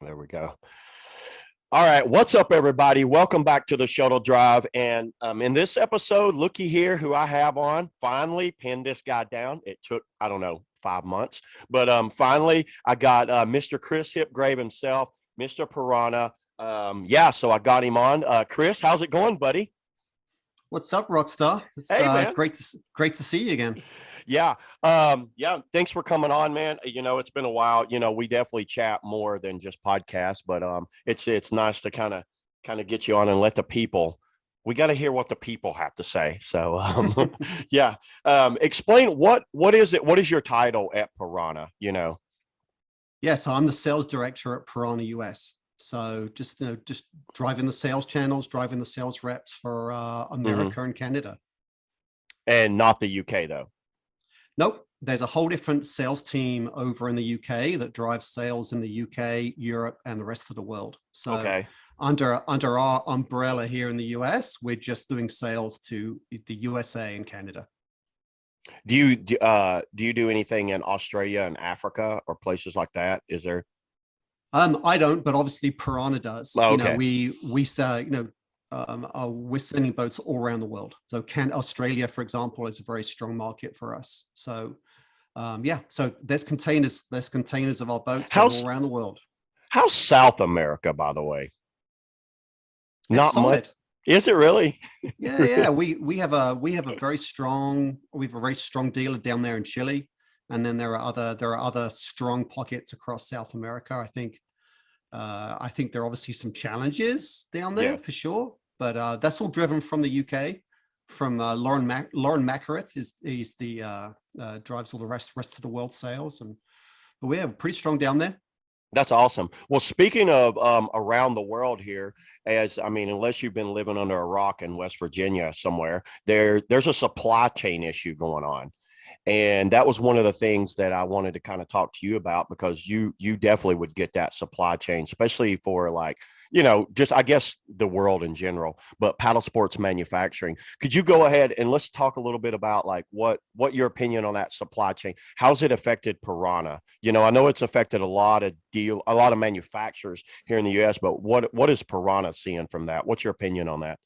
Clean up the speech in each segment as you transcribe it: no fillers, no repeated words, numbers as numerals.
There we go. All right, what's up, everybody? Welcome back to the Shuttle Drive. And in this episode, looky here who I have on. Finally pinned this guy down. It took, I don't know, 5 months. But finally, I got Mr. Chris Hipgrave himself, Mr. Piranha. So I got him on. Chris, how's it going, buddy? What's up, Rockstar? It's Hey, man. great to see you again. Yeah. Thanks for coming on, man. It's been a while. We definitely chat more than just podcasts, but it's nice to kind of get you on and let the people, we got to hear what the people have to say. So yeah. Explain what is it? What is your title at Piranha? Yeah, so I'm the sales director at Piranha US. So just driving the sales channels, driving the sales reps for America and Canada. And not the UK though. Nope. There's a whole different sales team over in the UK that drives sales in the UK, Europe, and the rest of the world. So okay. under our umbrella here in the US, we're just doing sales to the USA and Canada. Do you do anything in Australia and Africa or places like that? Is there? I don't, but obviously Piranha does. Oh, okay. We say, we're sending boats all around the world. So Australia, for example, is a very strong market for us. So so there's containers of our boats all around the world. How's South America, by the way? Not much. Is it really? Yeah. We have a very strong dealer down there in Chile. And then there are other strong pockets across South America. I think there are obviously some challenges down there for sure, but that's all driven from the UK, from Lauren Macareth. He's the drives all the rest of the world sales, but we have pretty strong down there. That's awesome. Well, speaking of around the world here, unless you've been living under a rock in West Virginia somewhere, there's a supply chain issue going on. And that was one of the things that I wanted to kind of talk to you about, because you definitely would get that supply chain, especially for just, I guess, the world in general, but paddle sports manufacturing. Of you go ahead and let's talk a little bit about what your opinion on that supply chain, how's it affected Piranha? I know it's affected a lot of manufacturers here in the US, but what is Piranha seeing from that? What's your opinion on that?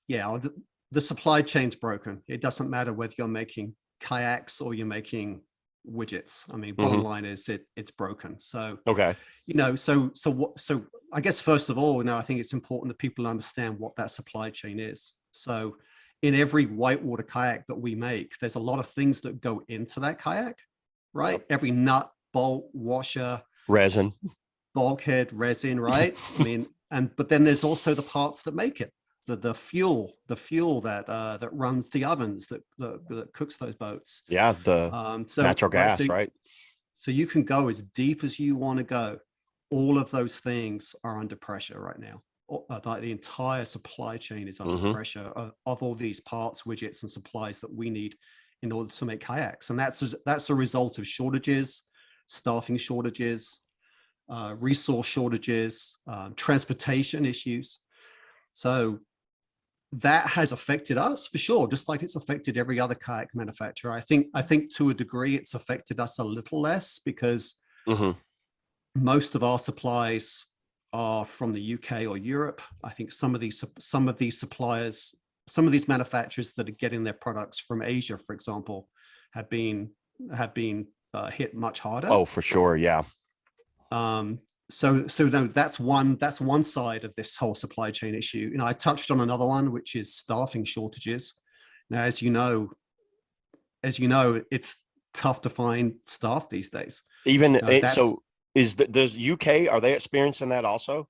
Yeah, the supply chain's broken. It doesn't matter whether you're making kayaks or you're making widgets. Bottom line is it's broken. So okay, so I guess first of all, I think it's important that people understand what that supply chain is. So in every whitewater kayak that we make, there's a lot of things that go into that kayak, right? Yep. Every nut, bolt, washer, resin, bulkhead, resin, right? But then there's also the parts that make it. The fuel that runs the ovens that cooks those boats. Yeah, the natural gas, right? So you can go as deep as you want to go. All of those things are under pressure right now. Like the entire supply chain is under pressure of all these parts, widgets, and supplies that we need in order to make kayaks. And that's a result of shortages, staffing shortages, resource shortages, transportation issues. So that has affected us for sure, just like it's affected every other kayak manufacturer. I think to a degree it's affected us a little less because most of our supplies are from the UK or Europe. I think some of these suppliers, some of these manufacturers that are getting their products from Asia, for example, have been hit much harder. Oh, for sure, yeah. So no, that's one side of this whole supply chain issue. I touched on another one, which is staffing shortages. Now, as you know, it's tough to find staff these days. So the UK, are they experiencing that also?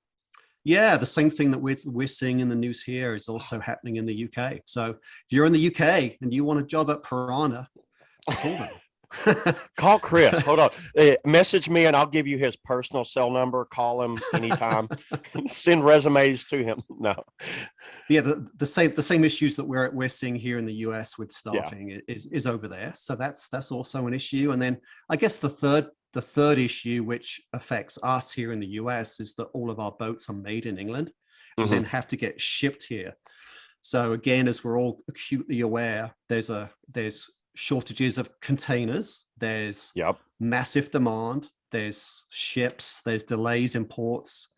Yeah, the same thing that we're seeing in the news here is also happening in the UK. So if you're in the UK and you want a job at Piranha, call them. Call Chris. Hold on. Message me and I'll give you his personal cell number. Call him anytime. Send resumes to him. No. Yeah, the same issues that we're seeing here in the US with staffing is over there. So that's also an issue. And then I guess the third issue, which affects us here in the US, is that all of our boats are made in England and then have to get shipped here. So again, as we're all acutely aware, there's shortages of containers. There's massive demand. there's ships, there's delays in ports.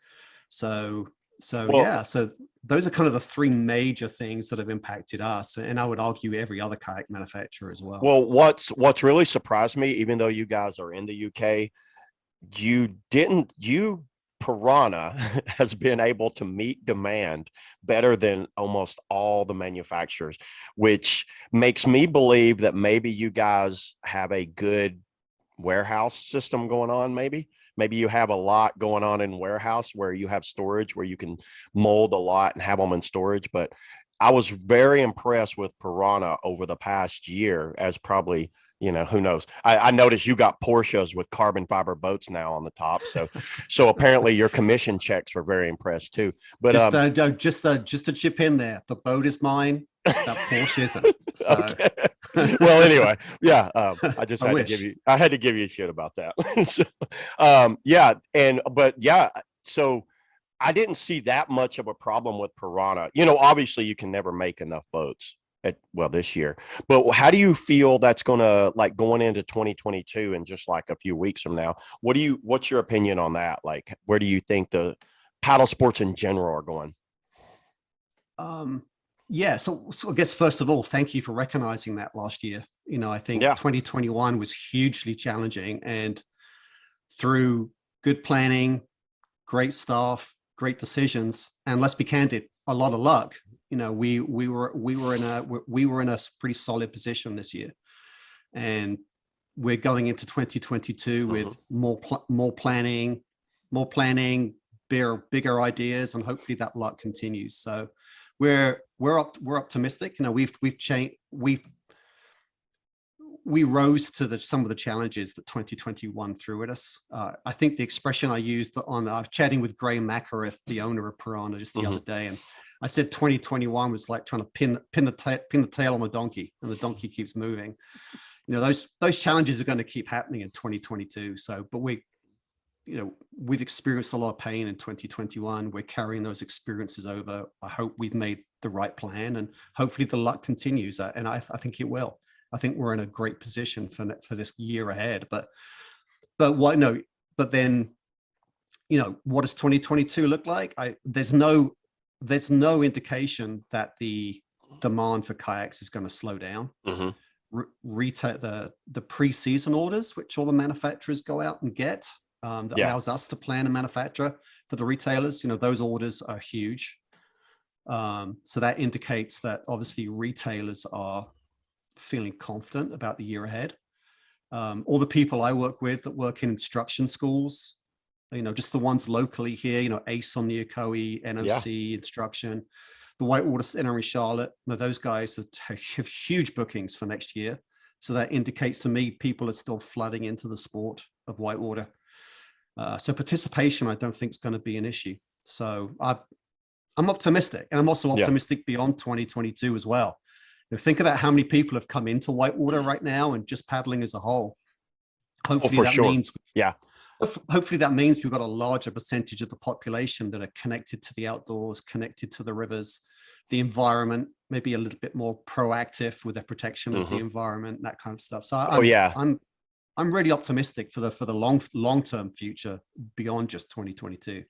So Well, yeah, so those are kind of the three major things that have impacted us, and I would argue every other kayak manufacturer as well. well, what's really surprised me, even though you guys are in the UK, you Piranha has been able to meet demand better than almost all the manufacturers, which makes me believe that maybe you guys have a good warehouse system going on. Maybe you have a lot going on in warehouse where you have storage where you can mold a lot and have them in storage. But I was very impressed with Piranha over the past year, as probably, who knows. I noticed you got Porsches with carbon fiber boats now on the top, so apparently your commission checks were very impressed too. But just to chip in there, the boat is mine, that Porsche isn't. So okay. Well, anyway, yeah, I just had to give you a shit about that. So, yeah, but yeah, so I didn't see that much of a problem with Piranha. Obviously you can never make enough boats this year, but how do you feel that's gonna, like, going into 2022 and just like a few weeks from now? What's your opinion on that? Like, where do you think the paddle sports in general are going? Yeah, so I guess first of all, thank you for recognizing that last year. I think 2021 was hugely challenging, and through good planning, great staff, great decisions, and let's be candid, a lot of luck, we were in a pretty solid position this year, and we're going into 2022 with more planning, bigger ideas, and hopefully that luck continues. So we're optimistic. We rose to some of the challenges that 2021 threw at us. I think the expression I used I was chatting with Gray Macarith, the owner of Piranha, just the other day, and I said 2021 was like trying to pin the tail on the donkey, and the donkey keeps moving. Those challenges are going to keep happening in 2022. So, but we've experienced a lot of pain in 2021. We're carrying those experiences over. I hope we've made the right plan, and hopefully the luck continues. And I think it will. I think we're in a great position for this year ahead. But then, what does 2022 look like? There's no indication that the demand for kayaks is going to slow down. Retail, the pre-season orders, which all the manufacturers go out and get, that allows us to plan and manufacture for the retailers. Those orders are huge. So that indicates that obviously retailers are feeling confident about the year ahead. All the people I work with that work in instruction schools, just the ones locally here, ACE on the Ocoee, NOC instruction, the Whitewater Center in Charlotte, those guys have huge bookings for next year. So that indicates to me people are still flooding into the sport of whitewater. So participation, I don't think is going to be an issue. So I'm optimistic, and I'm also optimistic beyond 2022 as well. Think about how many people have come into whitewater right now and just paddling as a whole. Hopefully hopefully that means we've got a larger percentage of the population that are connected to the outdoors, connected to the rivers, the environment, maybe a little bit more proactive with the protection of the environment, that kind of stuff. So I'm really optimistic for the long-term future beyond just 2022.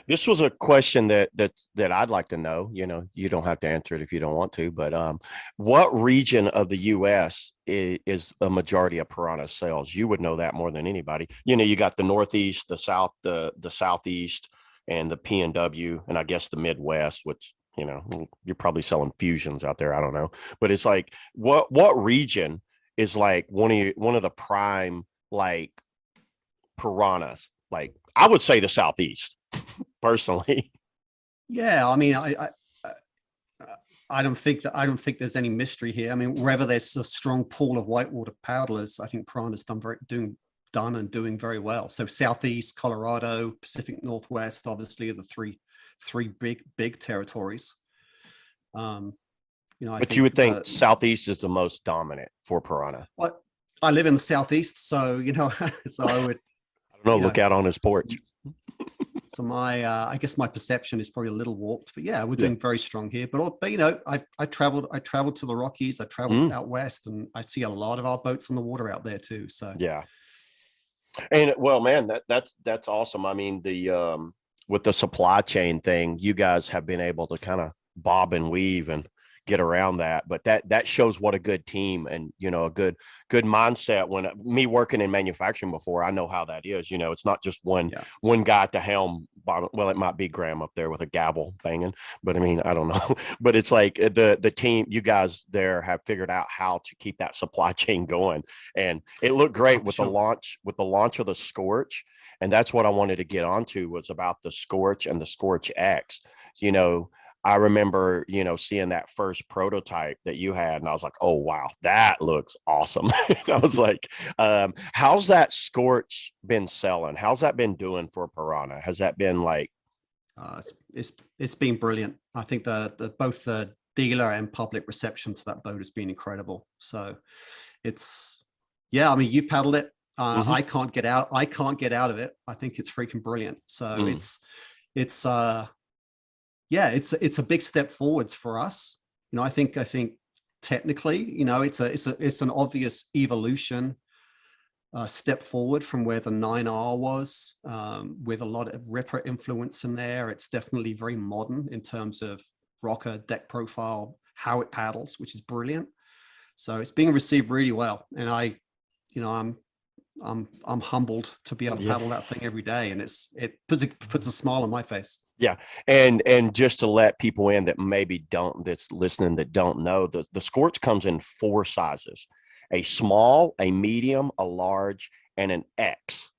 This was a question that I'd like to know. You don't have to answer it if you don't want to, but what region of the U.S. is a majority of Piranha sales? You would know that more than anybody. You got the Northeast, the South, the Southeast, and the PNW, and I guess the Midwest, which you're probably selling fusions out there. I don't know, but it's like what region is like one of the prime, like, Piranhas? Like, I would say the Southeast. Personally, yeah, I mean, I don't think there's any mystery here. I mean, wherever there's a strong pool of whitewater paddlers, I think Piranha's doing very well. So Southeast, Colorado, Pacific Northwest, obviously, are the three big territories. But you would think Southeast is the most dominant for Piranha. Well, I live in the Southeast, so so I would. I don't know. Look out on his porch. So I guess my perception is probably a little warped, but yeah, we're doing very strong here. But I traveled to the Rockies, I traveled out west, and I see a lot of our boats on the water out there too. So yeah. And well, man, that's awesome. I mean, the with the supply chain thing, you guys have been able to kind of bob and weave and get around that. But that shows what a good team and a good mindset. When me working in manufacturing before, I know how that is. It's not just Yeah. one guy at the helm. Well, it might be Graham up there with a gavel banging, but I mean, I don't know. But it's like the team, you guys there have figured out how to keep that supply chain going, and it looked Oh, great for with the sure. launch of the Scorch. And that's what I wanted to get onto was about the Scorch and the Scorch X. You know, I remember, seeing that first prototype that you had, and I was like, oh, wow, that looks awesome. I was like, how's that Scorch been selling? How's that been doing for Piranha? Has that been like, It's been brilliant. I think the both the dealer and public reception to that boat has been incredible. So it's, yeah, I mean, you paddled it. mm-hmm, I can't get out. I can't get out of it. I think it's freaking brilliant. So mm, it's yeah, it's a big step forwards for us. I think technically, it's an obvious evolution step forward from where the 9R was, with a lot of Ripper influence in there. It's definitely very modern in terms of rocker, deck profile, how it paddles, which is brilliant. So it's being received really well, and I'm humbled to be able to yeah. paddle that thing every day, and it puts a smile on my face. Yeah, and just to let people in that maybe don't that's listening that don't know, the Scorch comes in four sizes: a small, a medium, a large, and an X.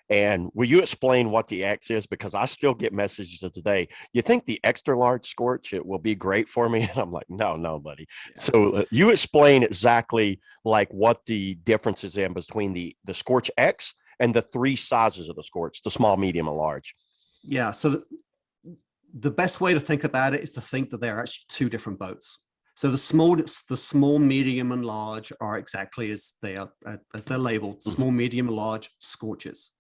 And will you explain what the X is? Because I still get messages today. You think the extra large Scorch it will be great for me? And I'm like, no, buddy. Yeah. So you explain exactly like what the difference is in between the Scorch X and the three sizes of the Scorch: the small, medium, and large. Yeah. So the best way to think about it is to think that they're actually two different boats. So the small, medium, and large are exactly as they are, as they're labeled: Mm-hmm. small, medium, and large Scorches.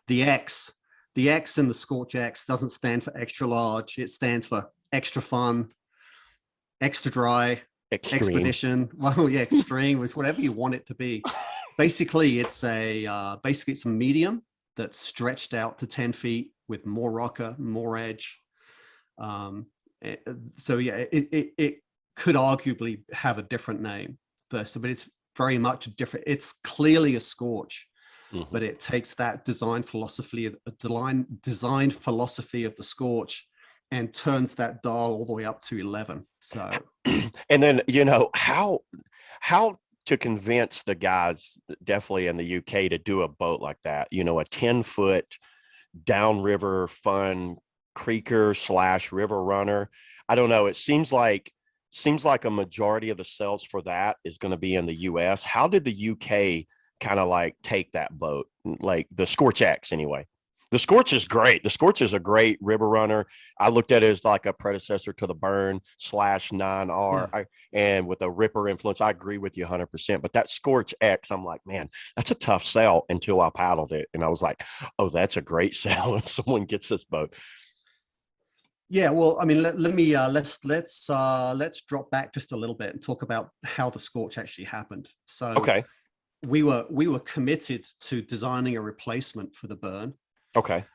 The X, the X in the Scorch X doesn't stand for extra large. It stands for extra fun, extra dry, Extreme. expedition. Well, yeah, extreme is whatever you want it to be. Basically, it's a medium that's stretched out to 10 feet with more rocker, more edge. Um, so yeah, it could arguably have a different name, but it's very much a different. It's clearly a Scorch, Mm-hmm. but it takes that design philosophy of the Scorch and turns that dial all the way up to 11. So And then how to convince the guys definitely in the UK to do a boat like that, a 10-foot downriver fun creeker slash river runner. I don't know. It seems like a majority of the sales for that is going to be in the US. How did the UK kind of like take that boat, like the Scorch X anyway? The Scorch is great. The Scorch is a great river runner. I looked at it as like a predecessor to the Burn slash 9R. yeah. And with a Ripper influence, I agree with you 100%. But that Scorch X, I'm like, man, that's a tough sell until I paddled it. And I was like, oh, that's a great sell if someone gets this boat. Yeah, well, I mean, let me let's drop back just a little bit and talk about how the Scorch actually happened. So Okay. we were committed to designing a replacement for the Burn, Okay.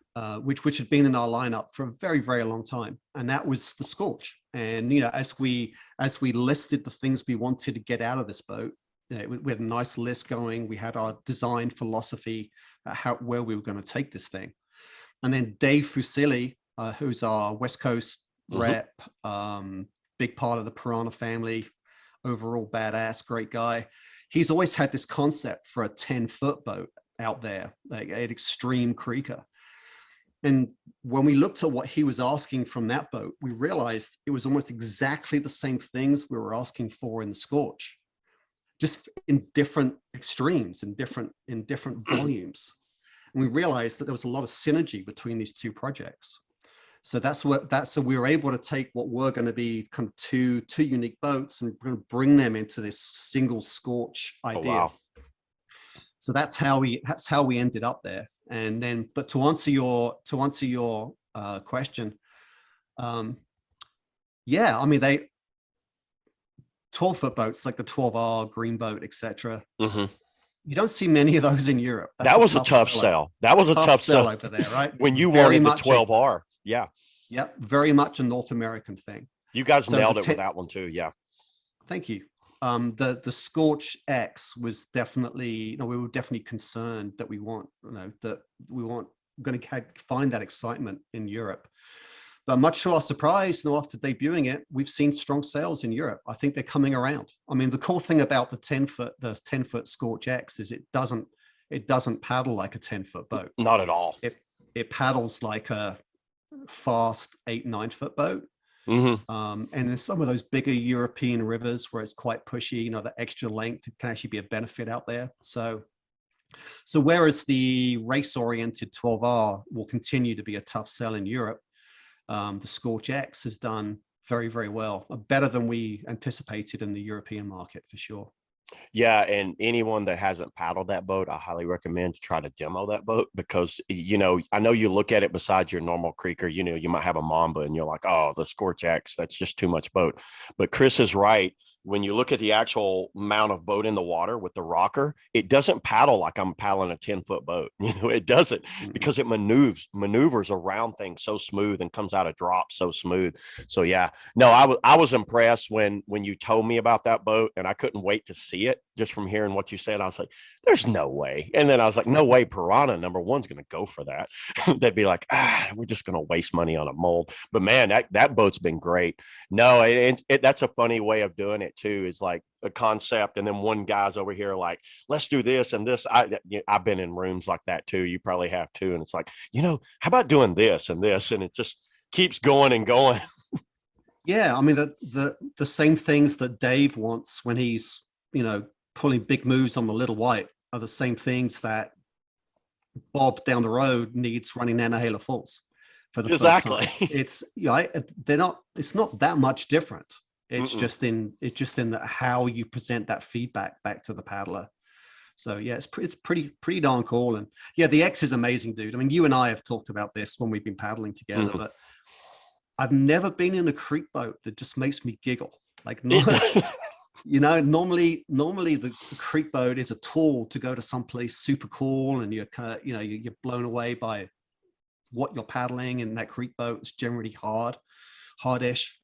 which had been in our lineup for a very, very long time, and that was the Scorch. And as we listed the things we wanted to get out of this boat, we had a nice list going. We had our design philosophy, where we were going to take this thing, and then Dave Fusilli, who's our West Coast Mm-hmm. rep, big part of the Piranha family, overall badass, great guy. He's always had this concept for a 10-foot boat out there, like an extreme creeker. And when we looked at what he was asking from that boat, we realized it was almost exactly the same things we were asking for in the Scorch, just in different extremes, in different volumes. And we realized that there was a lot of synergy between these two projects. So we were able to take what were going to be kind of two unique boats and we're going to bring them into this single Scorch Oh, idea. wow. So that's how we ended up there. And then, but to answer your question, yeah, I mean, 12-foot boats like the 12R, Green Boat, etc. Mm-hmm. You don't see many of those in Europe. That's That was a tough sell. That was a tough sell sell over there, right? when you Very wanted the much 12R. Yeah. Yep, very much a North American thing. You guys So nailed it with that one too. Yeah. Thank you. The Scorch X was definitely, we were definitely concerned that we want, going to find that excitement in Europe. But much to our surprise, after debuting it, we've seen strong sales in Europe. I think they're coming around. I mean, the cool thing about the 10-foot Scorch X is it doesn't paddle like a 10-foot boat. Not at all. It paddles like a fast 8-9-foot boat. Mm-hmm. And in some of those bigger European rivers where it's quite pushy, the extra length can actually be a benefit out there. So whereas the race-oriented 12R will continue to be a tough sell in Europe, the Scorch X has done very, very well, better than we anticipated in the European market for sure. Yeah, and anyone that hasn't paddled that boat, I highly recommend to try to demo that boat because, I know you look at it besides your normal creeker, you might have a Mamba and you're like, oh, the Scorch X, that's just too much boat. But Chris is right. When you look at the actual amount of boat in the water with the rocker, it doesn't paddle like I'm paddling a 10-foot boat. It doesn't because it maneuvers around things so smooth and comes out of drops so smooth. So yeah, no, I was impressed when you told me about that boat, and I couldn't wait to see it just from hearing what you said. I was like, there's no way. And then I was like, no way, Piranha number one's going to go for that. They'd be like, we're just going to waste money on a mold. But man, that boat's been great. No, that's a funny way of doing it too, is like a concept, and then one guy's over here like, let's do this and this. I've been in rooms like that too. You probably have too. And it's like, how about doing this and this? And it just keeps going and going. Yeah, I mean the same things that Dave wants when he's pulling big moves on the Little White are the same things that Bob down the road needs running Nantahala Falls for the first time. It's it's not that much different. It's just in how you present that feedback back to the paddler. So yeah, it's pretty darn cool. And yeah, the X is amazing, dude. I mean, you and I have talked about this when we've been paddling together, but I've never been in a creek boat that just makes me giggle. Like, normally the creek boat is a tool to go to someplace super cool, and you're blown away by what you're paddling, and that creek boat is generally hardish.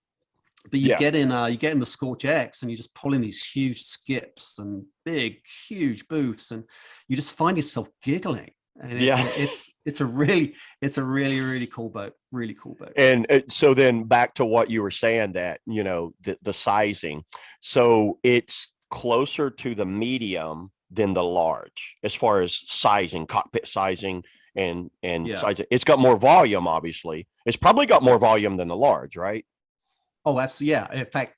But you get in the Scorch X, and you just pull in these huge skips and big, huge booths, and you just find yourself giggling. And it's a really, really cool boat. Really cool boat. And so then back to what you were saying, that the sizing. So it's closer to the medium than the large as far as sizing, cockpit sizing, and sizing. It's got more volume, obviously. It's probably got more volume than the large, right? Oh, absolutely. Yeah. In fact,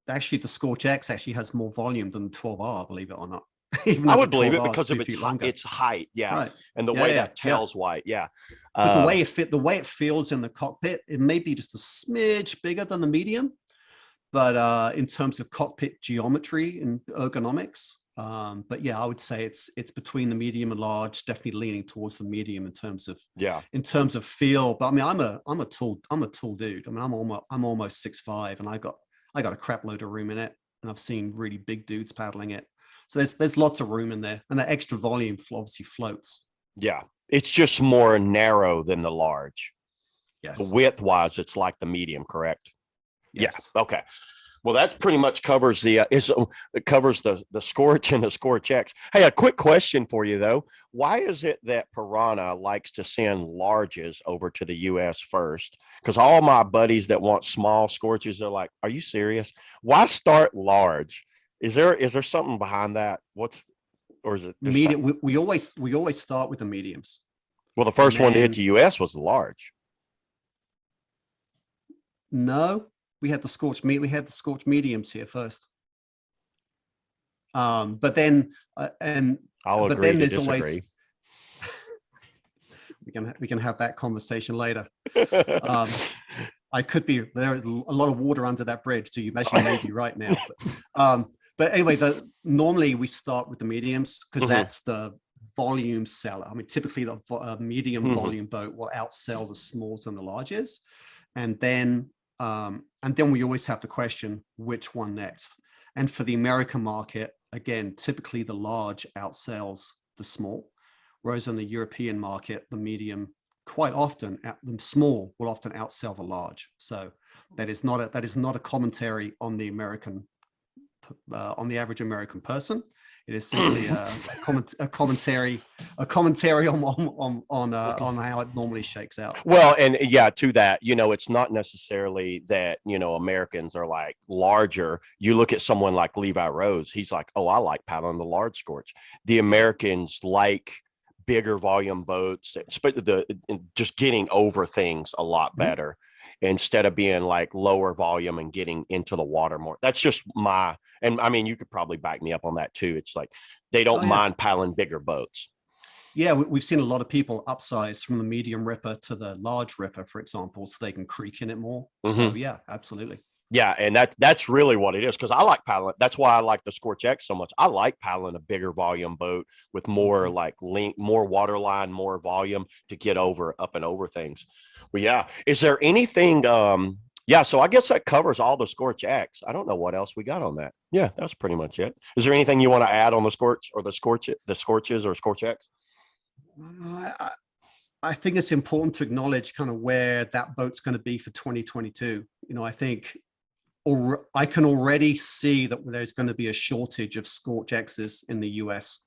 actually, the Scorch X actually has more volume than the 12R, believe it or not. I would believe it because of its height. Yeah. Right. And the way that tail's white. Yeah. But the way it feels in the cockpit, it may be just a smidge bigger than the medium, but in terms of cockpit geometry and ergonomics, but yeah, I would say it's between the medium and large, definitely leaning towards the medium in terms of feel. But I mean, I'm a tall dude. I mean, I'm almost 6'5", and I got a crap load of room in it, and I've seen really big dudes paddling it. So there's lots of room in there, and that extra volume obviously floats. Yeah, it's just more narrow than the large. Yes. The width wise, it's like the medium, correct? Yes. Yeah. Okay. Well, that pretty much covers the Scorch and the Scorch X. Hey, a quick question for you though. Why is it that Piranha likes to send larges over to the US first? Because all my buddies that want small Scorches are like, are you serious? Why start large? Is there something behind that? Or is it medium? We always start with the mediums. Well, the first one to hit the US was the large. No, we had the Scorch mediums here first. But then I'll agree then to there's disagree. Always we can have that conversation later. I could be there. A lot of water under that bridge, so you imagine maybe right now. But anyway, normally we start with the mediums because that's the volume seller. I mean, typically the medium volume boat will outsell the smalls and the larges, and then we always have the question, which one next? And for the American market, again, typically the large outsells the small, whereas on the European market, the medium quite often, the small will often outsell the large. So that is not a commentary on the American, on the average American person. It is simply a commentary on how it normally shakes out. Well, and yeah, to that, it's not necessarily that, Americans are like larger. You look at someone like Levi Rose, he's like, oh, I like paddling the large scorch. The Americans like bigger volume boats, just getting over things a lot better instead of being like lower volume and getting into the water more. That's just and I mean, you could probably back me up on that too. It's like they don't mind paddling bigger boats. Yeah, we've seen a lot of people upsize from the medium ripper to the large ripper, for example, so they can creak in it more. So yeah, absolutely. Yeah, and that's really what it is, because I like paddling. That's why I like the Scorch X so much. I like paddling a bigger volume boat with more like more water line, more volume to get up and over things. Well, yeah. Is there anything? Yeah. So I guess that covers all the Scorch X. I don't know what else we got on that. Yeah, that's pretty much it. Is there anything you want to add on the Scorch or the Scorches or Scorch X? I think it's important to acknowledge kind of where that boat's going to be for 2022. I think I can already see that there's going to be a shortage of Scorch X's in the US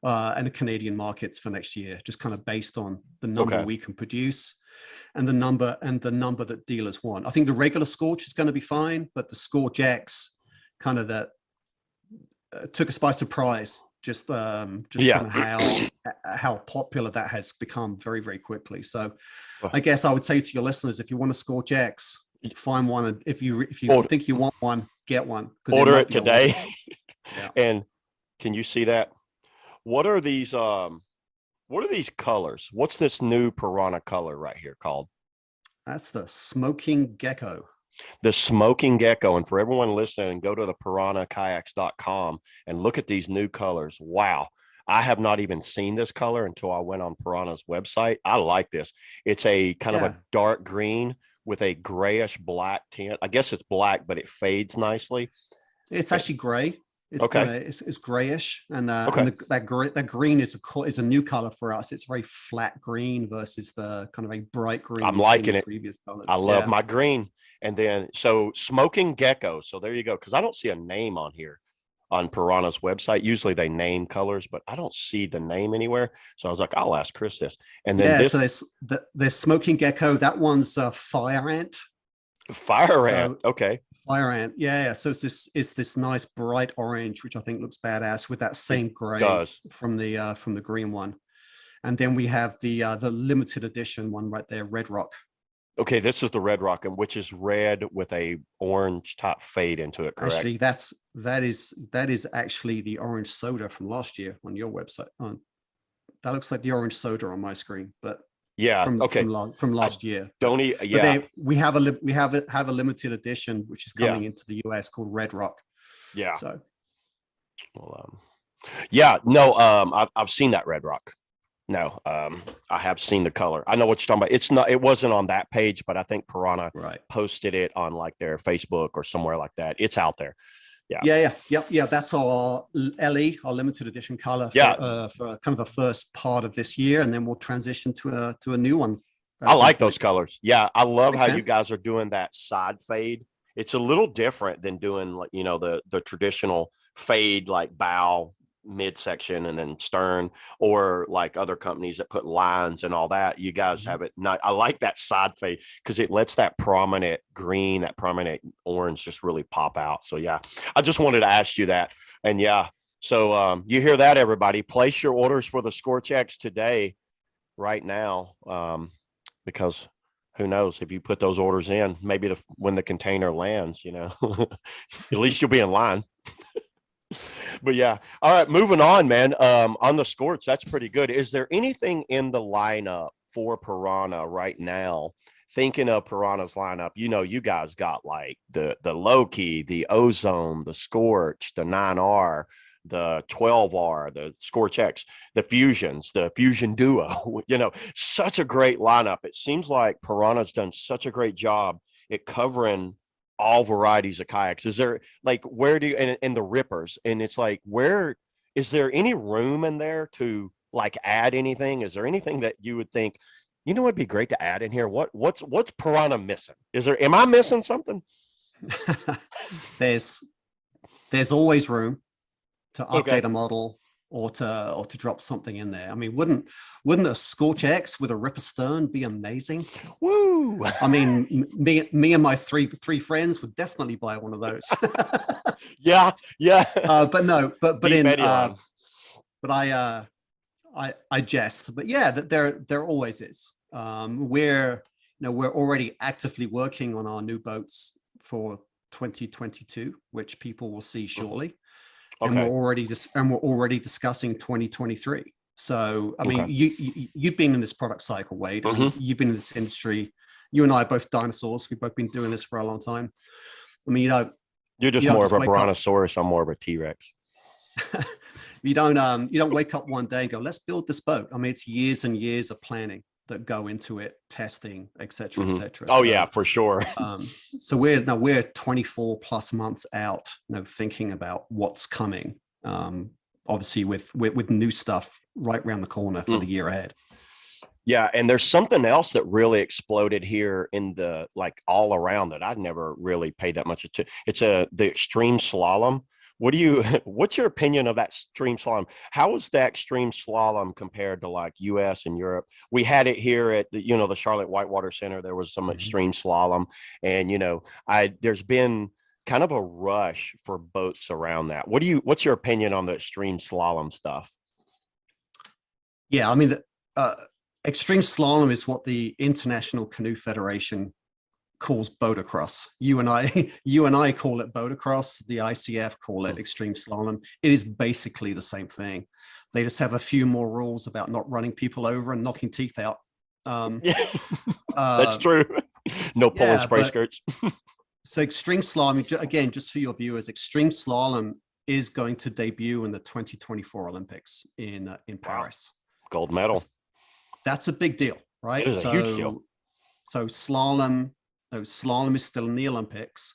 and the Canadian markets for next year, just kind of based on the number we can produce and the number that dealers want. I think the regular Scorch is going to be fine, but the Scorch X kind of that took us by surprise. Just kind of how popular that has become very, very quickly. So I guess I would say to your listeners, if you want a Scorch X, find one. And if you think you want one, get one. Order it today. And can you see that? What are these colors? What's this new Piranha color right here called? That's the Smoking Gecko. The Smoking Gecko. And for everyone listening, go to the piranhakayaks.com and look at these new colors. Wow. I have not even seen this color until I went on Piranha's website. I like this. It's a kind of a dark green with a grayish black tint. I guess it's black, but it fades nicely. It's actually gray. It's it's grayish, and that green is a new color for us. It's very flat green versus the kind of a bright green. I'm liking it. Previous colors. I love my green. And then so Smoking Gecko. So there you go. Because I don't see a name on here on Piranha's website. Usually they name colors, but I don't see the name anywhere. So I was like, I'll ask Chris this. And then so there's Smoking Gecko. That one's Fire Ant. Ant. Okay. Fire Ant. Yeah. So it's this nice bright orange, which I think looks badass with that same gray from the green one. And then we have the limited edition one right there, Red Rock. Okay, this is the Red Rock, which is red with a orange top fade into it, correct? Actually, that is actually the orange soda from last year on your website. That looks like the orange soda on my screen, but from last year. We have a limited edition which is coming into the US called Red Rock. Yeah. So. Well, I've seen that Red Rock. No, I have seen the color. I know what you're talking about. It wasn't on that page, but I think Piranha posted it on like their Facebook or somewhere like that. It's out there. Yeah. That's our LE, our limited edition color for kind of the first part of this year, and then we'll transition to a new one. I like those colors. Yeah, I love how you guys are doing that side fade. It's a little different than doing like the traditional fade like bow midsection and then stern, or like other companies that put lines and all that. You guys have it. I like that side fade because it lets that prominent green, that prominent orange just really pop out. So yeah, I just wanted to ask you that. And so you hear that, everybody. Place your orders for the Scorch X today, right now, because who knows, if you put those orders in, maybe when the container lands, at least you'll be in line. But yeah. All right. Moving on, man. On the Scorch, that's pretty good. Is there anything in the lineup for Piranha right now? Thinking of Piranha's lineup, you guys got like the low key, the Ozone, the Scorch, the 9R, the 12R, the Scorch X, the Fusions, the Fusion Duo, such a great lineup. It seems like Piranha's done such a great job at covering all varieties of kayaks. Is there like where do you and the rippers? And it's like where is there any room in there to like add anything? Is there anything that you would think, you know, it'd be great to add in here? What's Piranha missing? Am I missing something? there's always room to update Okay. a model or to drop something in there. I mean, wouldn't a Scorch X with a ripper stern be amazing? Woo! I mean, me and my three friends would definitely buy one of those. Yeah, yeah. But no, but Deep in Eddie line. but I jest. But yeah, that there always is. We're already actively working on our new boats for 2022, which people will see shortly. And Okay. we're already discussing 2023. So I mean, Okay. you've been in this product cycle, Wade. I mean, Mhm. you've been in this industry. You and I are both dinosaurs. We've both been doing this for a long time. I mean, You're just you don't more of just a wake up. brontosaurus. I'm more of a T-Rex. You don't wake up one day and go, let's build this boat. I mean, it's years and years of planning that go into it, testing, et cetera, et Mhm. cetera. Oh So, yeah, for sure. so we're 24 plus months out, thinking about what's coming. Obviously with new stuff right around the corner for the year ahead. Yeah, and there's something else that really exploded here in the like all around that I'd never really paid that much attention. It's the extreme slalom. What's your opinion of that extreme slalom? How is that extreme slalom compared to like US and Europe? We had it here at the Charlotte Whitewater Center. There was some extreme slalom, and there's been kind of a rush for boats around that. What's your opinion on the extreme slalom stuff? Yeah, I mean, extreme slalom is what the International Canoe Federation calls boatocross. You and I call it boatocross. The ICF call it extreme slalom. It is basically the same thing. They just have a few more rules about not running people over and knocking teeth out. Yeah, that's true. No pulling spray skirts. So extreme slalom, again, just for your viewers, extreme slalom is going to debut in the 2024 Olympics in Paris. Gold medal. That's a big deal, right? It is a huge deal. So slalom is still in the Olympics,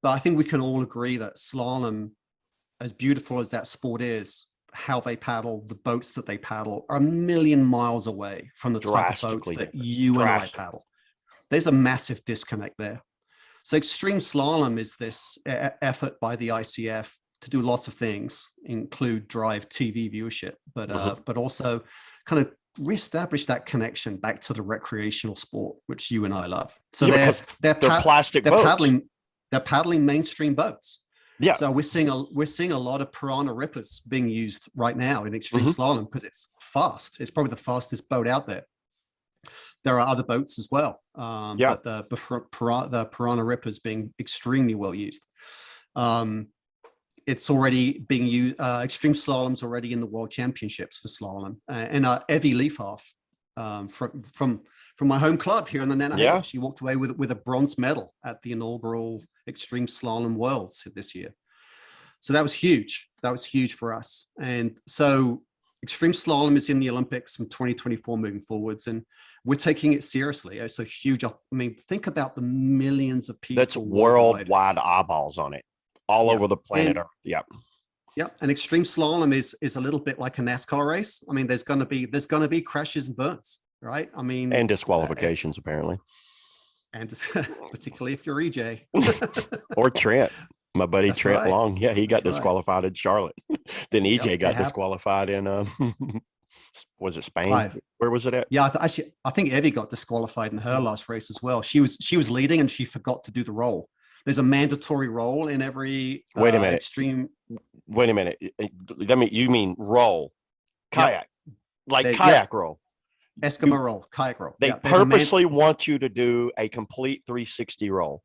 but I think we can all agree that slalom, as beautiful as that sport is, how they paddle, the boats that they paddle are a million miles away from the type of boats that you and I paddle. There's a massive disconnect there. So extreme slalom is this effort by the ICF to do lots of things, include drive TV viewership, but also kind of reestablish that connection back to the recreational sport, which you and I love. So they're plastic boats. They're paddling mainstream boats. Yeah. So we're seeing a lot of Piranha rippers being used right now in extreme slalom because it's fast. It's probably the fastest boat out there. There are other boats as well, but the Piranha rippers being extremely well used. It's already being used. Extreme slalom's already in the world championships for slalom, and Evie Leafhoff from my home club here in the Nantahala. She walked away with a bronze medal at the inaugural Extreme Slalom Worlds this year. So that was huge. That was huge for us. And so extreme slalom is in the Olympics from 2024 moving forwards, and we're taking it seriously. It's a huge. I mean, think about the millions of people. That's worldwide eyeballs on it, all over the planet Earth. Yep. Yep. And extreme slalom is a little bit like a NASCAR race. I mean, there's going to be crashes and burns, right? I mean, and disqualifications apparently, and particularly if you're EJ or Trent. My buddy That's Trent right. Long. Yeah, he got disqualified in Charlotte. Then EJ got disqualified in was it Spain? Where was it at? Yeah, I think Evie got disqualified in her last race as well. She was leading and she forgot to do the roll. There's a mandatory roll in every Wait a minute. Extreme. Wait a minute. You mean roll kayak, kayak roll. Eskimo roll, kayak roll. They purposely want you to do a complete 360 roll.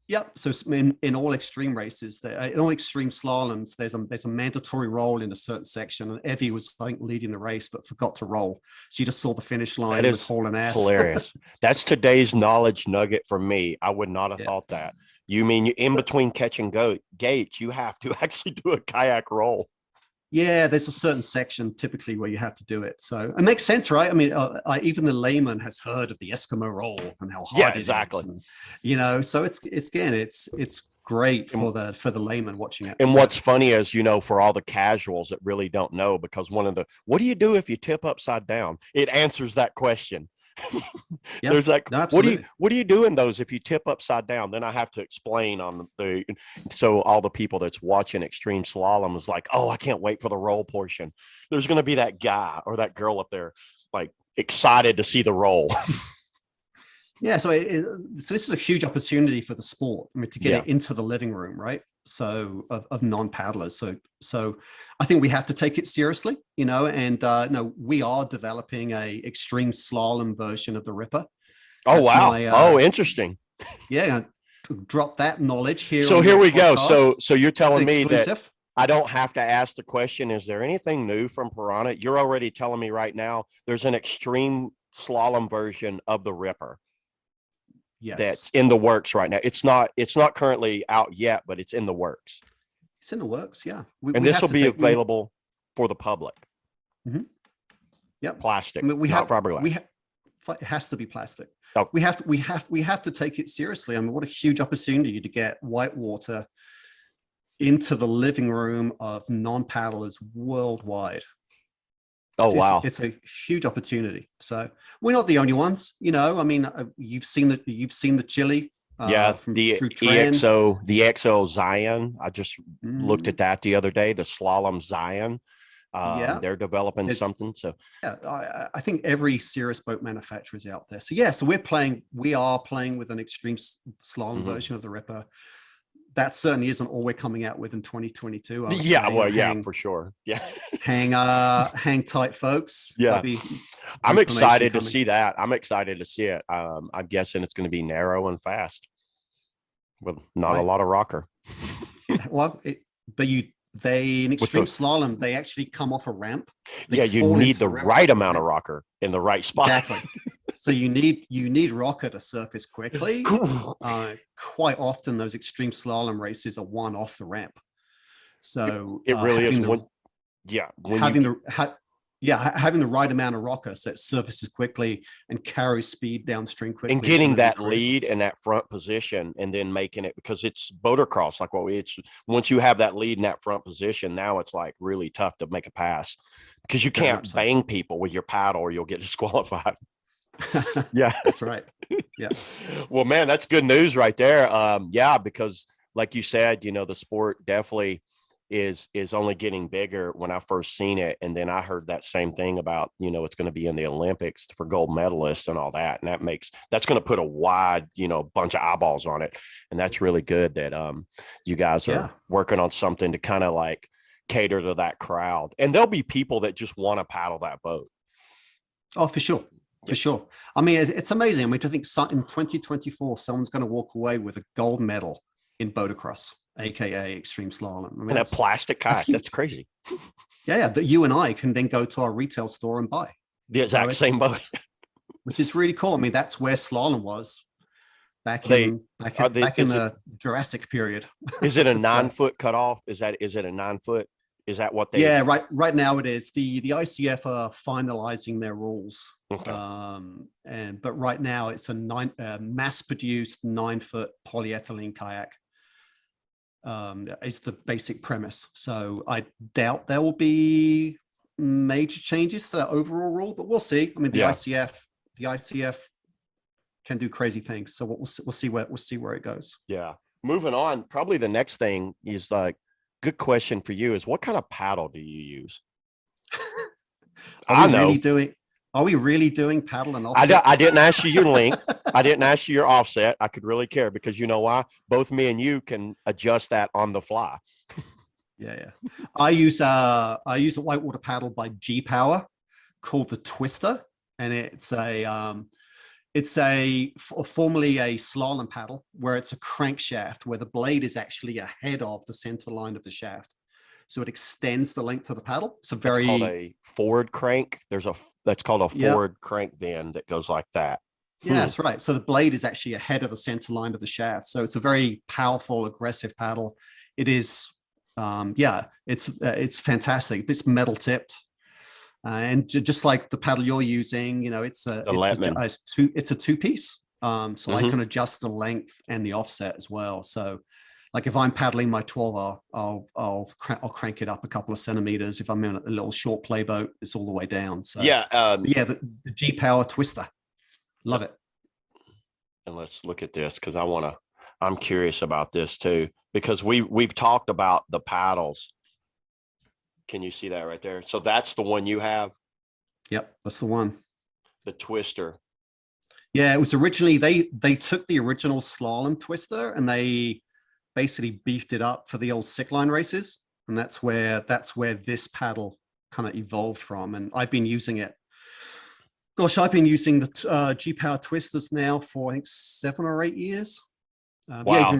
Yep. So in all extreme races, in all extreme slaloms, there's a mandatory roll in a certain section. And Evie was, I think, leading the race, but forgot to roll. She just saw the finish line and was hauling ass. Hilarious. That's today's knowledge nugget for me. I would not have thought that. You mean in between catch and go gates, you have to actually do a kayak roll. Yeah, there's a certain section typically where you have to do it. So it makes sense, right? I mean, even the layman has heard of the Eskimo roll and how Yeah, hard it exactly. is, and so it's great And, for the layman watching it. and So what's funny is, for all the casuals that really don't know, because what do you do if you tip upside down? It answers that question. yeah, There's like, no, absolutely. what do you do in those if you tip upside down? Then I have to explain so all the people that's watching extreme slalom is like, oh, I can't wait for the roll portion. There's going to be that guy or that girl up there, like excited to see the roll. Yeah, so so this is a huge opportunity for the sport. I mean, to get Yeah. it into the living room, right? So of non-paddlers. So I think we have to take it seriously, and no, we are developing a extreme slalom version of the Ripper. Oh, That's wow. my Oh, interesting. yeah. To drop that knowledge here So on here your we go. podcast. So you're It's telling me that exclusive. I don't have to ask the question, is there anything new from Piranha? You're already telling me right now there's an extreme slalom version of the Ripper Yes, that's in the works right now. It's not currently out yet, but it's in the works. it's in the works. Yeah, And we this have will to be take. available for the public. Mhm. Yep. Plastic, I mean, not fiberglass. it has to be plastic. Oh. We have to take it seriously. I mean, what a huge opportunity to get whitewater into the living room of non-paddlers worldwide. Oh, wow. It's a huge opportunity. So we're not the only ones. I mean, you've seen the chili. Yeah, Through the Tran. EXO Zion. I just looked at that the other day. The Slalom Zion. Yeah, They're developing something. So yeah, I think every serious boat manufacturer is out there. So yeah, so we are playing with an extreme slalom version of the Ripper. That certainly isn't all we're coming out with in 2022. yeah, well, yeah, for sure. Yeah, hang tight, folks. yeah. I'm excited to see that. I'm excited to see it. I'm guessing it's going to be narrow and fast with not a lot of rocker. Well, in extreme slalom, they actually come off a ramp. Yeah, you need the right amount of rocker in the right spot. Exactly. So you need rocker to surface quickly. Quite often, those extreme slalom races are one off the ramp. So it really is. Having the right amount of rocker so it surfaces quickly and carries speed downstream quickly. And getting that lead in that front position and then making it, because it's motocross, like once you have that lead in that front position, now it's like really tough to make a pass because you can't bang people with your paddle or you'll get disqualified. Yeah, that's right. Yeah. Well, man, that's good news right there. Yeah, because like you said, the sport definitely is only getting bigger. When I first seen it, and then I heard that same thing about it's going to be in the Olympics for gold medalists and all that, and that's going to put a wide bunch of eyeballs on it, and that's really good that you guys are working on something to kind of like cater to that crowd. And there'll be people that just want to paddle that boat. Oh, for sure. For sure. I mean, it's amazing. I mean, to think in 2024, someone's going to walk away with a gold medal in motocross, aka extreme slalom. I mean, and a plastic kayak. That's crazy. Yeah, that you and I can then go to our retail store and buy the exact same boat, which is really cool. I mean, that's where slalom was back in the Jurassic period. Is it a 9-foot cutoff? Is it a 9-foot? Is that what they? Yeah, right now it is. The ICF are finalizing their rules. Okay. But right now it's a mass-produced 9-foot polyethylene kayak. Is the basic premise. So I doubt there will be major changes to the overall rule, but we'll see. I mean, the ICF can do crazy things. So we'll see where it goes. Yeah. Moving on. Probably the next thing is like, good question for you is, what kind of paddle do you use? Are we really doing paddle and offset? I didn't ask you your length. I didn't ask you your offset. I could really care because you know why? Both me and you can adjust that on the fly. Yeah. I use a whitewater paddle by G Power called the Twister, and it's formerly a slalom paddle where it's a crankshaft where the blade is actually ahead of the center line of the shaft. So it extends the length of the paddle. It's called a forward crank. That's called a forward crank bend that goes like that. Yeah, that's right. So the blade is actually ahead of the center line of the shaft. So it's a very powerful, aggressive paddle. It is Yeah, it's fantastic. It's metal tipped. And just like the paddle you're using, it's a two piece. So I can adjust the length and the offset as well. So like if I'm paddling my 12, I'll crank it up a couple of centimeters. If I'm in a little short play boat, it's all the way down. So yeah, the G Power Twister, love it. And let's look at this because I'm curious about this too, because we've talked about the paddles. Can you see that right there? So that's the one you have? Yep, that's the one. The Twister. Yeah, it was originally, they took the original Slalom Twister and they basically beefed it up for the old Sickline races. And that's where this paddle kind of evolved from. And I've been using it. Gosh, I've been using the G-Power Twisters now for, I think, 7 or 8 years. Wow. Yeah,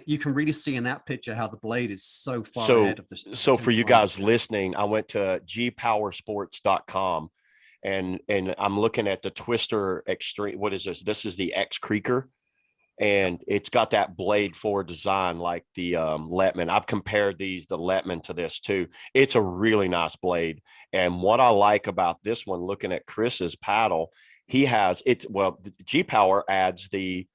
you can really see in that picture how the blade is so far ahead of the. So for you guys listening, I went to gpowersports.com and I'm looking at the Twister Extreme. What is this? This is the X Creaker, and it's got that blade forward design like the Lettman. I've compared the Lettman to this too. It's a really nice blade. And what I like about this one, looking at Chris's paddle, he has it. Well, G Power adds the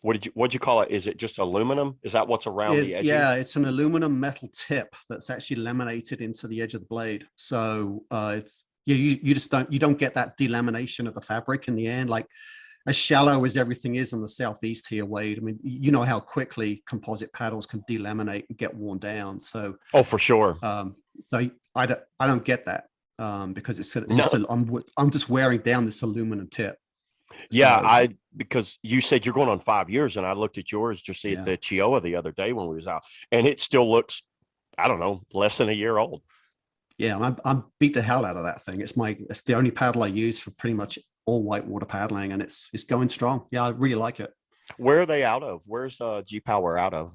what'd you call it? Is it just aluminum? Is that what's around the edge? Yeah, it's an aluminum metal tip that's actually laminated into the edge of the blade. So it's you don't get that delamination of the fabric in the end. Like as shallow as everything is in the southeast here, Wade. I mean, you know how quickly composite paddles can delaminate and get worn down. So for sure. So I don't get that because I'm just wearing down this aluminum tip. Yeah, because you said you're going on 5 years, and I looked at yours just at the Chihuahua the other day when we was out, and it still looks, I don't know, less than a year old. Yeah, I'm beat the hell out of that thing. It's the only paddle I use for pretty much all whitewater paddling, and it's going strong. Yeah, I really like it. Where are they out of? Where's G Power out of?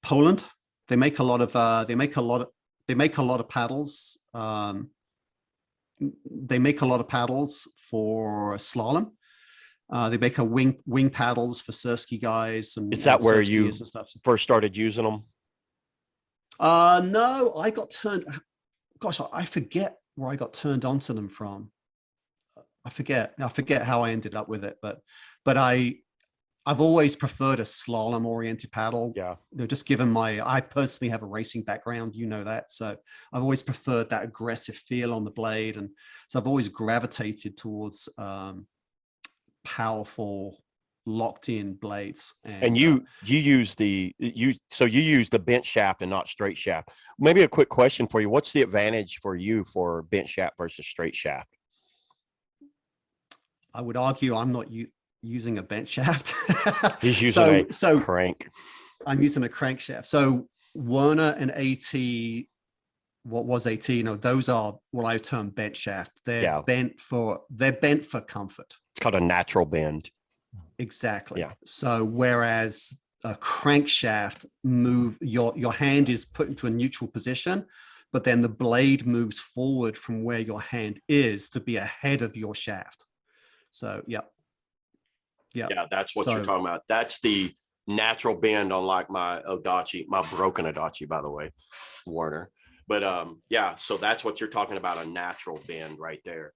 Poland. They make a lot of paddles. They make a lot of paddles for slalom. They make a wing paddles for surski guys. And is that where you first started using them? No, I got turned. Gosh, I forget where I got turned onto them from. I forget how I ended up with it, but I've always preferred a slalom oriented paddle. Yeah. Just given I personally have a racing background, that. So I've always preferred that aggressive feel on the blade. And so I've always gravitated towards powerful locked in blades. And you use the bent shaft and not straight shaft. Maybe a quick question for you. What's the advantage for you for bent shaft versus straight shaft? I would argue I'm not using a bent shaft. He's using a crank. I'm using a crankshaft. So Werner and AT, what was AT? Those are what I term bent shaft. They're bent for comfort. It's called a natural bend. Exactly. Yeah. So whereas a crankshaft your hand is put into a neutral position, but then the blade moves forward from where your hand is to be ahead of your shaft. So yeah, that's what you're talking about. That's the natural bend on like my Adachi, my broken Adachi, by the way, Werner. But so that's what you're talking about, a natural bend right there.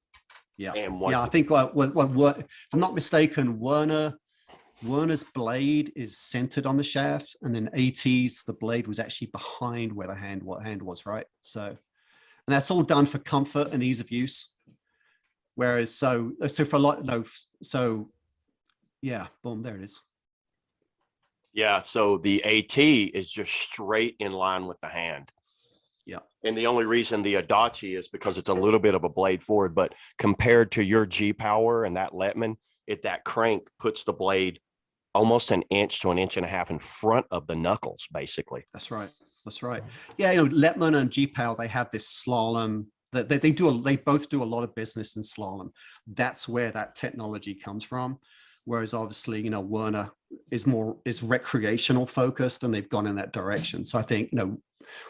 Yeah, and I think what if I'm not mistaken, Werner's blade is centered on the shaft, and then AT's the blade was actually behind where the hand was, right? So, and that's all done for comfort and ease of use. Whereas so for a lot, boom, there it is. Yeah, so the AT is just straight in line with the hand. Yeah. And the only reason the Adachi is because it's a little bit of a blade forward, but compared to your G Power and that Lettman, that crank puts the blade almost an inch to an inch and a half in front of the knuckles, basically. That's right. Yeah, Lettman and G Power, they have this slalom that they both do a lot of business in slalom. That's where that technology comes from. Whereas obviously, Werner is recreational focused, and they've gone in that direction. So I think,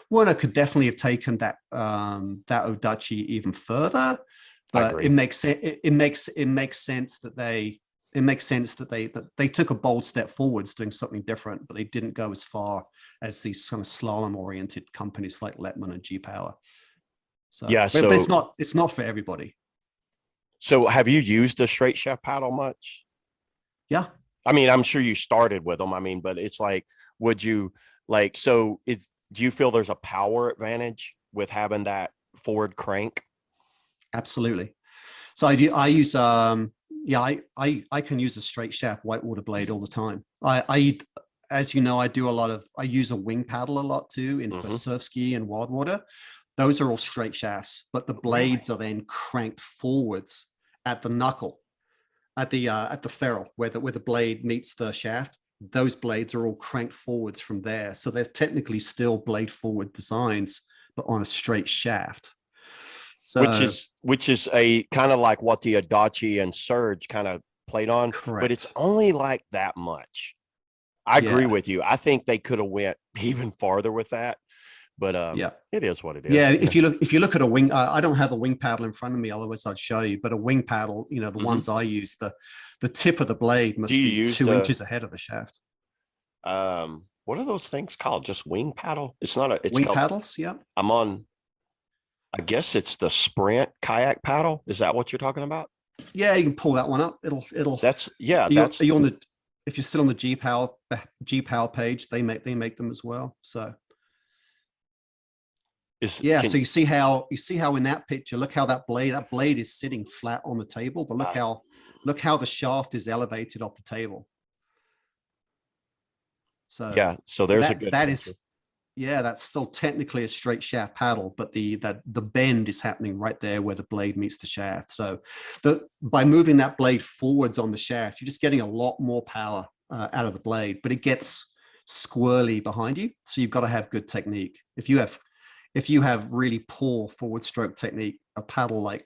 Werner could definitely have taken that Adachi even further, but it makes sense that it makes sense that they took a bold step forwards doing something different, but they didn't go as far as these kind of slalom oriented companies like Lettman and G Power. So Yeah. but So it's not for everybody. so have you used a straight shaft paddle much? Yeah. I mean, I'm sure you started with them. I mean, but it's like, would you like, so it, do you feel there's a power advantage with having that forward crank? Absolutely. So I use yeah, I can use a straight shaft whitewater blade all the time. I as you know, I use a wing paddle a lot too in for Mm-hmm. surf ski and wild water. Those are all straight shafts, but the blades are then cranked forwards at the knuckle, at the ferrule where the blade meets the shaft. Those blades are all cranked forwards from there. So they're technically still blade forward designs, but on a straight shaft. So Which is a kind of like what the Adachi and Surge kind of played on, but it's correct. only like that much. I agree Yeah. with you. I think they could have went even farther with that, but Yeah. it is what it Yeah, is. You know? if you look at a wing, I don't have a wing paddle in front of me, otherwise I'd show you. But a wing paddle, you know, the Mm-hmm. ones I use, the tip of the blade Do must you be use 2 inches ahead of the shaft. what are those things called? Just wing paddle? It's not a. It's Wing called. paddles, yeah, I'm on. I guess it's the Sprint kayak paddle. Is that what you're talking about? yeah. You can pull that one up. It'll. That's yeah. Are That's you on the? If you're still on the G Power page, they make them as well. So is yeah, can so you see how in that picture, look how that blade is sitting flat on the table, but look how the shaft is elevated off the table. So yeah. So there's a good that picture. is, yeah, that's still technically a straight shaft paddle, but the bend is happening right there where the blade meets the shaft. So by moving that blade forwards on the shaft, you're just getting a lot more power out of the blade, but it gets squirrely behind you. So you've got to have good technique. If you have really poor forward stroke technique, a paddle like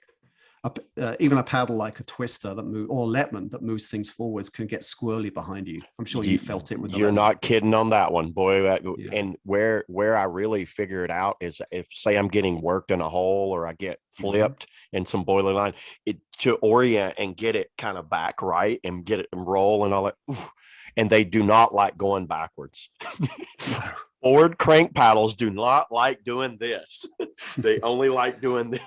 even a paddle like a twister or Lettman that moves things forwards can get squirrely behind you. I'm sure you felt it with the You're Lettman. not kidding on that one, boy. Yeah. And where I really figure it out is if say I'm getting worked in a hole or I get flipped in some boiler line, it to orient and get it kind of back right and get it and roll and all that. Ooh, and they do not like going backwards. Forward crank paddles do not like doing this. They only like doing this.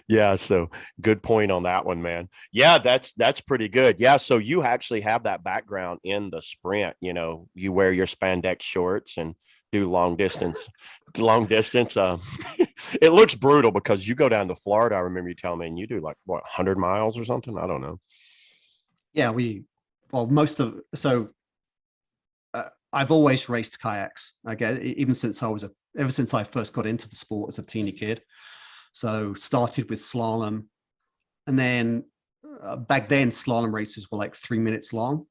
Yeah, so good point on that one, man. Yeah, that's pretty good. Yeah, so you actually have that background in the sprint. You know, you wear your spandex shorts and do long distance. It looks brutal because you go down to Florida. I remember you telling me, and you do like what 100 miles or something. I don't know. Yeah, most of so I've always raced kayaks. Even since ever since I first got into the sport as a teeny kid. So started with slalom, and then back then slalom races were like 3 minutes long.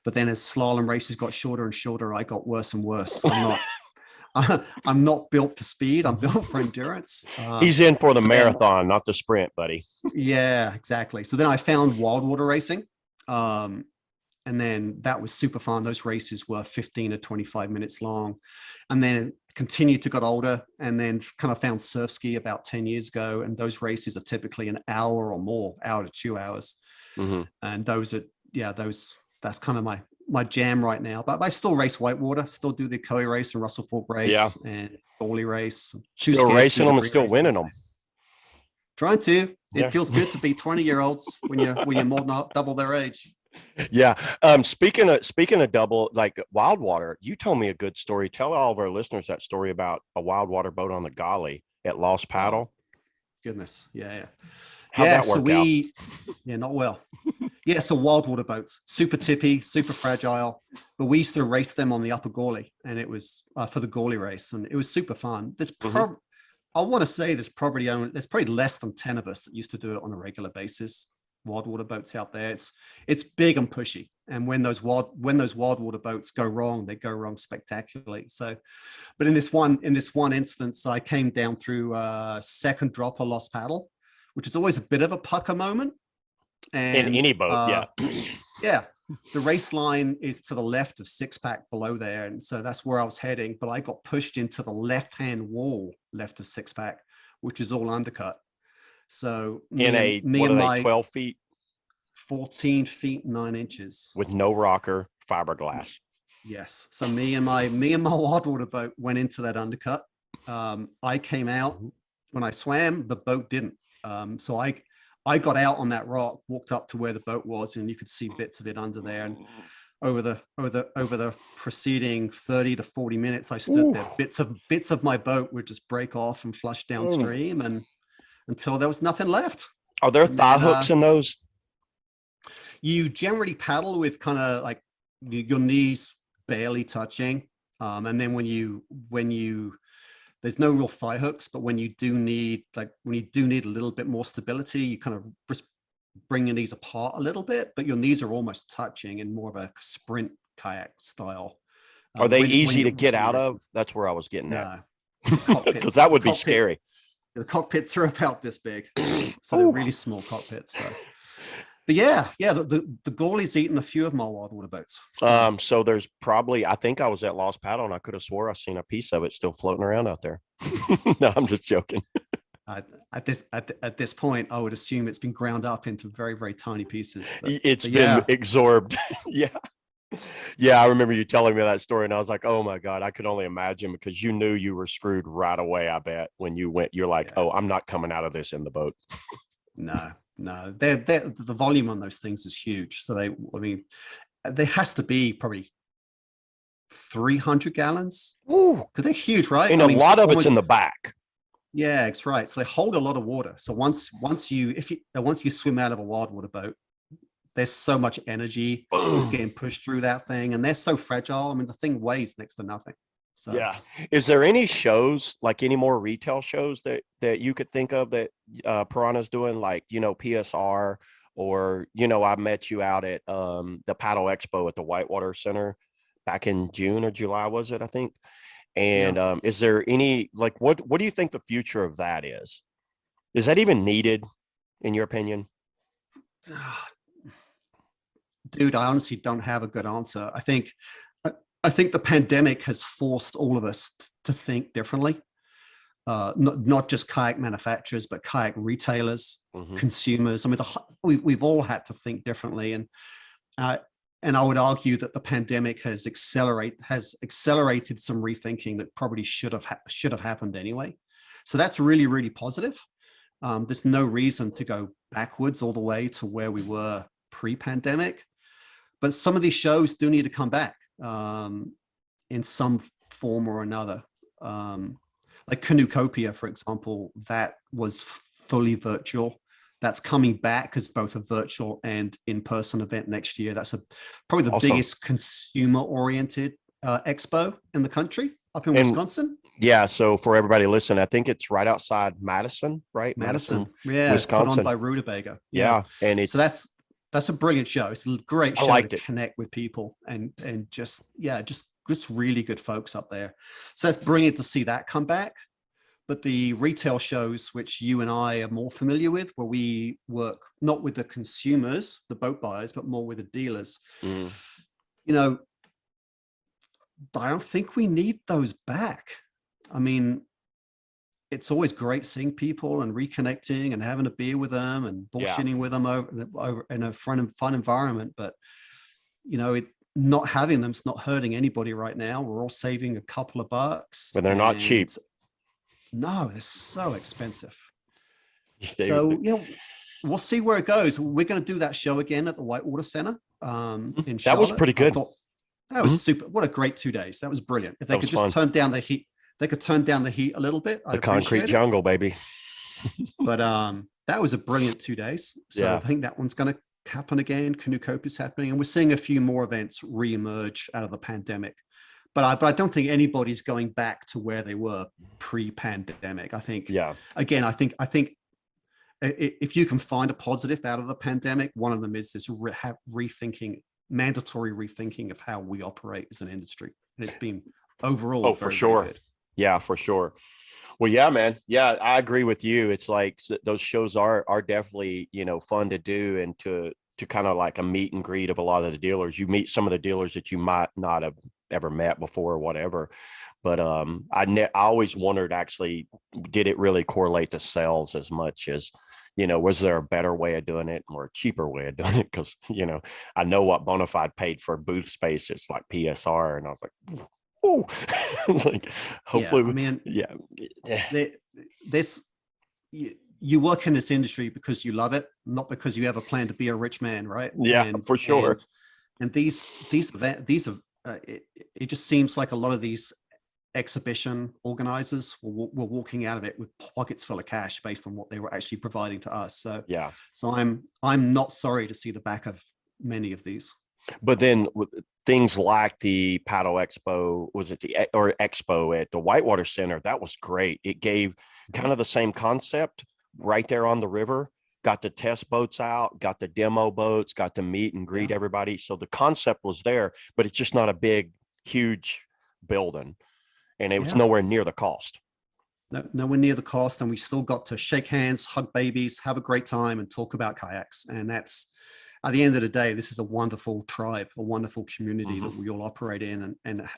But then as slalom races got shorter and shorter, I got worse and worse. I'm not built for speed. I'm built for endurance. He's in for the So then, marathon, not the sprint, buddy. yeah, exactly. So then I found wild water racing. And then that was super fun. Those races were 15 or 25 minutes long. And then continued to get older and then kind of found surf ski about 10 years ago. And those races are typically an hour or more, hour to 2 hours. Mm-hmm. And that's kind of my jam right now. But I still race whitewater, still do the Coe race and Russell Fork race and Dolly race. Still racing them and still winning them. Trying to. Yeah. It feels good to be 20-year-olds when you're more than double their age. Yeah. Speaking of double, like wild water, you told me a good story. Tell all of our listeners that story about a wild water boat on the Golly at Lost Paddle. Goodness. Yeah. How'd that work out? Yeah, not well. Yeah, so wild water boats, super tippy, super fragile. But we used to race them on the Upper Gawley, and it was for the Gawley race, and it was super fun. I want to say there's probably less than 10 of us that used to do it on a regular basis. Wild water boats out there, it's big and pushy, and when those wild water boats go wrong, they go wrong spectacularly. So, but in this one instance, I came down through second drop of Lost Paddle, which is always a bit of a pucker moment. And in any boat, yeah, the race line is to the left of Six Pack below there, and so that's where I was heading. But I got pushed into the left-hand wall left of Six Pack, which is all undercut. So what are they, 12 feet? 14 feet 9 inches with no rocker, fiberglass. Yes. So me and my wildwater boat went into that undercut. I came out when I swam. The boat didn't. So I got out on that rock, walked up to where the boat was, and you could see bits of it under there. And over the preceding 30 to 40 minutes, I stood there. Bits of my boat would just break off and flush downstream, and until there was nothing left. Are there thigh hooks in those? You generally paddle with kind of like your knees barely touching, and then when you there's no real thigh hooks, but when you do need a little bit more stability, you kind of just bring your knees apart a little bit, but your knees are almost touching in more of a sprint kayak style. Are they easy to get out of? That's where I was getting at, because that would be scary. The cockpits are about this big, so they're really small cockpits. So. But yeah, the goalie's eaten a few of my wildwater boats. So there's probably, I think I was at Lost Paddle and I could have swore I seen a piece of it still floating around out there. No, I'm just joking. At this point, I would assume it's been ground up into very, very tiny pieces. It's been absorbed. Yeah, I remember you telling me that story, and I was like, "Oh my god!" I could only imagine, because you knew you were screwed right away. I bet when you went, you're like, "Oh, I'm not coming out of this in the boat." No, the volume on those things is huge. So there has to be probably 300 gallons. Ooh, because they're huge, right? And a lot of it's in the back. Yeah, that's right. So they hold a lot of water. So once you swim out of a wildwater boat, there's so much energy just getting pushed through that thing, and they're so fragile. I mean, the thing weighs next to nothing. So yeah. Is there any shows, like any more retail shows that you could think of that Piranha's doing, like, PSR, or, I met you out at the Paddle Expo at the Whitewater Center back in June or July, was it, I think? And is there any, like, what do you think the future of that is? Is that even needed, in your opinion? Dude, I honestly don't have a good answer. I think the pandemic has forced all of us to think differently. Not just kayak manufacturers, but kayak retailers, consumers. I mean, we've all had to think differently, and I would argue that the pandemic has accelerated some rethinking that probably should have happened anyway. So that's really, really positive. There's no reason to go backwards all the way to where we were pre-pandemic, but some of these shows do need to come back in some form or another. Like Canoecopia, for example, that was fully virtual. That's coming back as both a virtual and in-person event next year. That's probably the biggest consumer-oriented expo in the country, up in Wisconsin. Yeah, so for everybody listening, I think it's right outside Madison, right? Madison, yeah, Wisconsin. Put on by Rutabaga. Yeah, and it's, so that's a brilliant show. It's a great show to connect with people and just really good folks up there. So that's brilliant to see that come back. But the retail shows, which you and I are more familiar with, where we work not with the consumers, the boat buyers, but more with the dealers, I don't think we need those back. I mean, it's always great seeing people and reconnecting and having a beer with them and bullshitting with them over in a fun environment. But, not having them's not hurting anybody right now. We're all saving a couple of bucks. But they're not cheap. No, they're so expensive. So, we'll see where it goes. We're going to do that show again at the Whitewater Center in Charlotte. That was pretty good. That was super. What a great 2 days. That was brilliant. If they could just turn down the heat, a little bit. The concrete jungle, baby. But that was a brilliant 2 days. So I think that one's going to happen again. Canoecopia is happening, and we're seeing a few more events re-emerge out of the pandemic. But I don't think anybody's going back to where they were pre-pandemic. I think, again, I think if you can find a positive out of the pandemic, one of them is this mandatory rethinking of how we operate as an industry. And it's been overall for sure. Good. Yeah, for sure. Well, yeah, man. Yeah, I agree with you. It's like those shows are definitely, fun to do, and to kind of like a meet and greet of a lot of the dealers. You meet some of the dealers that you might not have ever met before or whatever. But I always wondered, actually, did it really correlate to sales as much as, was there a better way of doing it or a cheaper way of doing it? Because, I know what Bonafide paid for booth space. It's like PSR. And I was like, oh, it's like, Yeah, I hopefully, mean, yeah. this you work in this industry because you love it, not because you have a plan to be a rich man, right? Yeah, for sure. And these these are it just seems like a lot of these exhibition organizers were walking out of it with pockets full of cash based on what they were actually providing to us. So Yeah. I'm not sorry to see the back of many of these. But then with things like the Paddle Expo, was it or Expo at the Whitewater Center? That was great. It gave kind of the same concept right there on the river. Got the test boats out, got the demo boats, got to meet and greet everybody. So the concept was there, but it's just not a big, huge building, and it was nowhere near the cost. Nowhere near the cost, and we still got to shake hands, hug babies, have a great time, and talk about kayaks. And that's, at the end of the day, this is a wonderful tribe, a wonderful community that we all operate in, and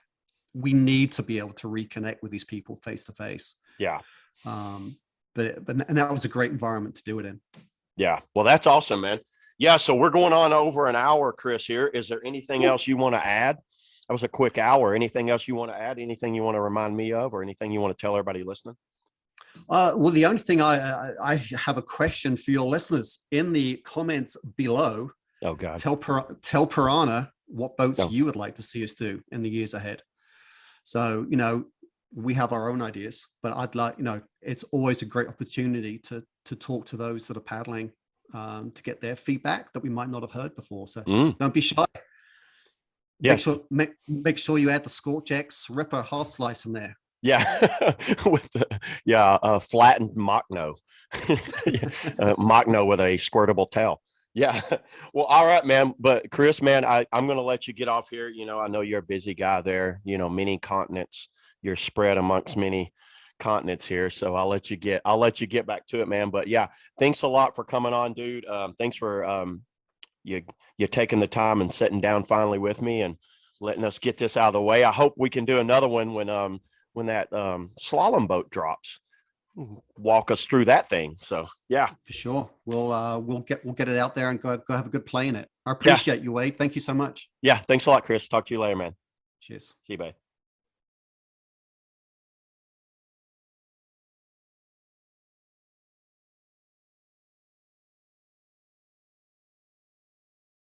we need to be able to reconnect with these people face to face. Yeah. But that was a great environment to do it in. Yeah. Well, that's awesome, man. Yeah. So we're going on over an hour, Chris, here. Is there anything else you want to add? That was a quick hour. Anything else you want to add? Anything you want to remind me of, or anything you want to tell everybody listening? Well, the only thing I have a question for your listeners in the comments below. Oh God. Tell Piranha what boats you would like to see us do in the years ahead. So, we have our own ideas, but I'd like, it's always a great opportunity to talk to those that are paddling, to get their feedback that we might not have heard before. So don't be shy. Yeah. Make sure you add the Scorch X Ripper half slice in there. Yeah. With flattened Machno. Machno with a squirtable tail. Yeah. Well, all right, man. But Chris, man, I'm going to let you get off here. I know you're a busy guy there, many continents, you're spread amongst many continents here. So I'll let you get back to it, man. But yeah, thanks a lot for coming on, dude. Thanks for, you taking the time and sitting down finally with me and letting us get this out of the way. I hope we can do another one when that slalom boat drops. Walk us through that thing. So yeah, for sure. We'll get it out there and go have a good play in it. I appreciate you, Wade. Thank you so much. Yeah, thanks a lot, Chris. Talk to you later, man. Cheers. See you, bye.